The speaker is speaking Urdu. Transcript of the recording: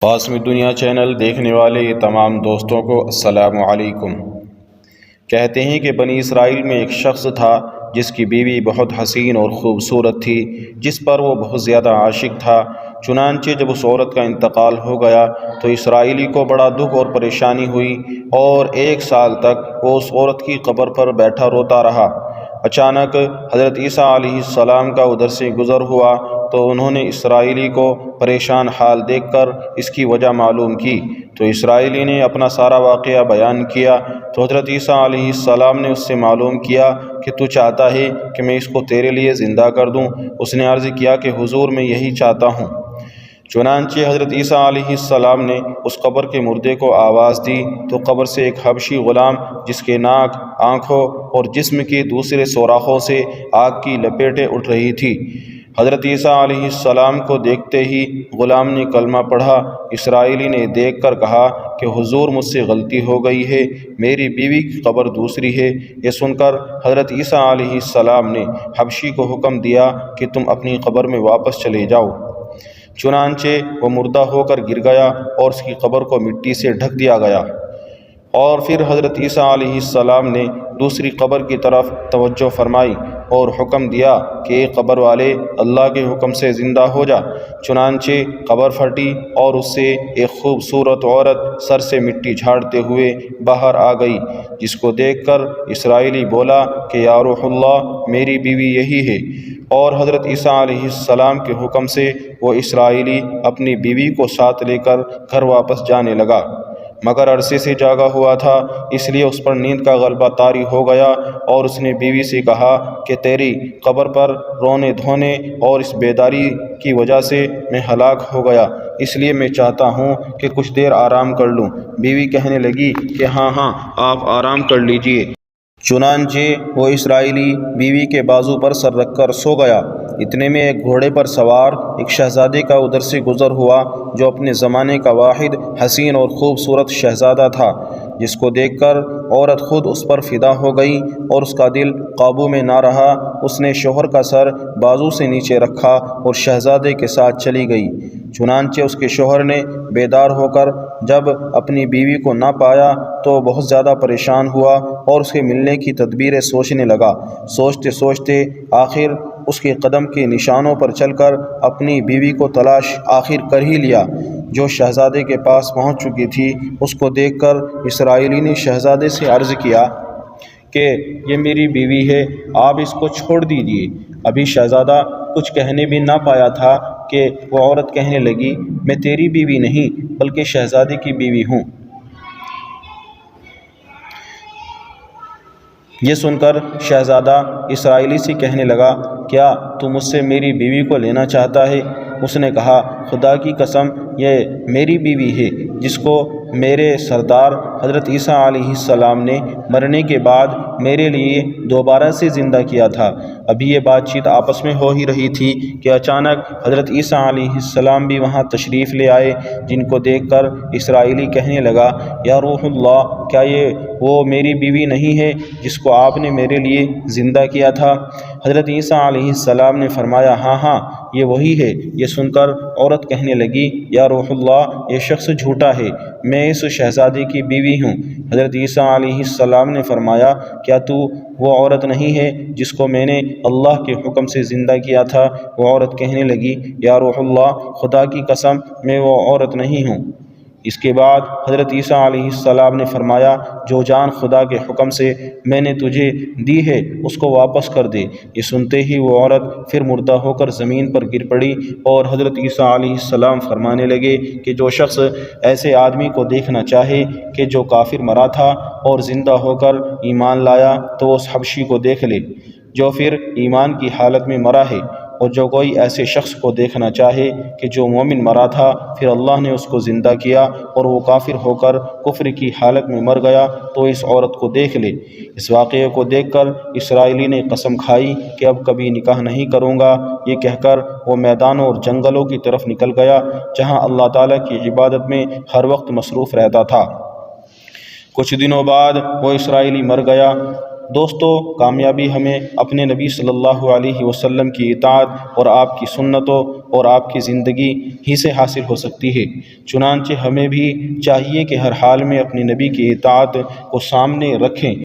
قاسم دنیا چینل دیکھنے والے تمام دوستوں کو السلام علیکم۔ کہتے ہیں کہ بنی اسرائیل میں ایک شخص تھا جس کی بیوی بہت حسین اور خوبصورت تھی، جس پر وہ بہت زیادہ عاشق تھا۔ چنانچہ جب اس عورت کا انتقال ہو گیا تو اسرائیلی کو بڑا دکھ اور پریشانی ہوئی، اور 1 سال تک وہ اس عورت کی قبر پر بیٹھا روتا رہا۔ اچانک حضرت عیسیٰ علیہ السلام کا ادھر سے گزر ہوا تو انہوں نے اسرائیلی کو پریشان حال دیکھ کر اس کی وجہ معلوم کی، تو اسرائیلی نے اپنا سارا واقعہ بیان کیا۔ تو حضرت عیسیٰ علیہ السلام نے اس سے معلوم کیا کہ تو چاہتا ہے کہ میں اس کو تیرے لیے زندہ کر دوں؟ اس نے عرض کیا کہ حضور میں یہی چاہتا ہوں۔ چنانچہ حضرت عیسیٰ علیہ السلام نے اس قبر کے مردے کو آواز دی تو قبر سے ایک حبشی غلام، جس کے ناک، آنکھوں اور جسم کے دوسرے سوراخوں سے آگ کی لپیٹیں اٹھ رہی تھی، حضرت عیسیٰ علیہ السلام کو دیکھتے ہی غلام نے کلمہ پڑھا۔ اسرائیلی نے دیکھ کر کہا کہ حضور مجھ سے غلطی ہو گئی ہے، میری بیوی کی قبر دوسری ہے۔ یہ سن کر حضرت عیسیٰ علیہ السلام نے حبشی کو حکم دیا کہ تم اپنی قبر میں واپس چلے جاؤ۔ چنانچہ وہ مردہ ہو کر گر گیا اور اس کی قبر کو مٹی سے ڈھک دیا گیا، اور پھر حضرت عیسیٰ علیہ السلام نے دوسری قبر کی طرف توجہ فرمائی اور حکم دیا کہ اے قبر والے، اللہ کے حکم سے زندہ ہو جا۔ چنانچہ قبر پھٹی اور اس سے ایک خوبصورت عورت سر سے مٹی جھاڑتے ہوئے باہر آ گئی، جس کو دیکھ کر اسرائیلی بولا کہ یا روح اللہ، میری بیوی یہی ہے۔ اور حضرت عیسیٰ علیہ السلام کے حکم سے وہ اسرائیلی اپنی بیوی کو ساتھ لے کر گھر واپس جانے لگا، مگر عرصے سے جاگا ہوا تھا، اس لیے اس پر نیند کا غلبہ طاری ہو گیا، اور اس نے بیوی سے کہا کہ تیری قبر پر رونے دھونے اور اس بیداری کی وجہ سے میں ہلاک ہو گیا، اس لیے میں چاہتا ہوں کہ کچھ دیر آرام کر لوں۔ بیوی کہنے لگی کہ ہاں آپ آرام کر لیجئے۔ چنانچہ وہ اسرائیلی بیوی کے بازو پر سر رکھ کر سو گیا۔ اتنے میں ایک گھوڑے پر سوار ایک شہزادے کا ادھر سے گزر ہوا، جو اپنے زمانے کا واحد حسین اور خوبصورت شہزادہ تھا، جس کو دیکھ کر عورت خود اس پر فدا ہو گئی اور اس کا دل قابو میں نہ رہا۔ اس نے شوہر کا سر بازو سے نیچے رکھا اور شہزادے کے ساتھ چلی گئی۔ چنانچہ اس کے شوہر نے بیدار ہو کر جب اپنی بیوی کو نہ پایا تو بہت زیادہ پریشان ہوا اور اس کے ملنے کی تدبیریں سوچنے لگا۔ سوچتے سوچتے آخر اس کے قدم کے نشانوں پر چل کر اپنی بیوی کو تلاش آخر کر ہی لیا، جو شہزادے کے پاس پہنچ چکی تھی۔ اس کو دیکھ کر اسرائیلی نے شہزادے سے عرض کیا کہ یہ میری بیوی ہے، آپ اس کو چھوڑ دیجیے۔ ابھی شہزادہ کچھ کہنے بھی نہ پایا تھا کہ وہ عورت کہنے لگی، میں تیری بیوی نہیں بلکہ شہزادے کی بیوی ہوں۔ یہ سن کر شہزادہ اسرائیلی سے کہنے لگا، کیا تو مجھ سے میری بیوی کو لینا چاہتا ہے؟ اس نے کہا، خدا کی قسم، یہ میری بیوی ہے، جس کو میرے سردار حضرت عیسیٰ علیہ السلام نے مرنے کے بعد میرے لیے دوبارہ سے زندہ کیا تھا۔ ابھی یہ بات چیت آپس میں ہو ہی رہی تھی کہ اچانک حضرت عیسیٰ علیہ السلام بھی وہاں تشریف لے آئے، جن کو دیکھ کر اسرائیلی کہنے لگا، یا روح اللہ، کیا یہ وہ میری بیوی نہیں ہے جس کو آپ نے میرے لیے زندہ کیا تھا؟ حضرت عیسیٰ علیہ السلام نے فرمایا، ہاں یہ وہی ہے۔ یہ سن کر عورت کہنے لگی، یا روح اللہ، یہ شخص جھوٹا ہے، میں اس شہزادے کی بیوی ہوں۔ حضرت عیسیٰ علیہ السلام نے فرمایا، کیا تو وہ عورت نہیں ہے جس کو میں نے اللہ کے حکم سے زندہ کیا تھا؟ وہ عورت کہنے لگی، یا روح اللہ، خدا کی قسم، میں وہ عورت نہیں ہوں۔ اس کے بعد حضرت عیسیٰ علیہ السلام نے فرمایا، جو جان خدا کے حکم سے میں نے تجھے دی ہے اس کو واپس کر دے۔ یہ سنتے ہی وہ عورت پھر مردہ ہو کر زمین پر گر پڑی، اور حضرت عیسیٰ علیہ السلام فرمانے لگے کہ جو شخص ایسے آدمی کو دیکھنا چاہے کہ جو کافر مرا تھا اور زندہ ہو کر ایمان لایا، تو اس حبشی کو دیکھ لے جو پھر ایمان کی حالت میں مرا ہے، اور جو کوئی ایسے شخص کو دیکھنا چاہے کہ جو مومن مرا تھا، پھر اللہ نے اس کو زندہ کیا اور وہ کافر ہو کر کفر کی حالت میں مر گیا، تو اس عورت کو دیکھ لے۔ اس واقعے کو دیکھ کر اسرائیلی نے قسم کھائی کہ اب کبھی نکاح نہیں کروں گا۔ یہ کہہ کر وہ میدانوں اور جنگلوں کی طرف نکل گیا، جہاں اللہ تعالیٰ کی عبادت میں ہر وقت مصروف رہتا تھا۔ کچھ دنوں بعد وہ اسرائیلی مر گیا دوستو، کامیابی ہمیں اپنے نبی صلی اللہ علیہ وسلم کی اطاعت اور آپ کی سنتوں اور آپ کی زندگی ہی سے حاصل ہو سکتی ہے۔ چنانچہ ہمیں بھی چاہیے کہ ہر حال میں اپنے نبی کی اطاعت کو سامنے رکھیں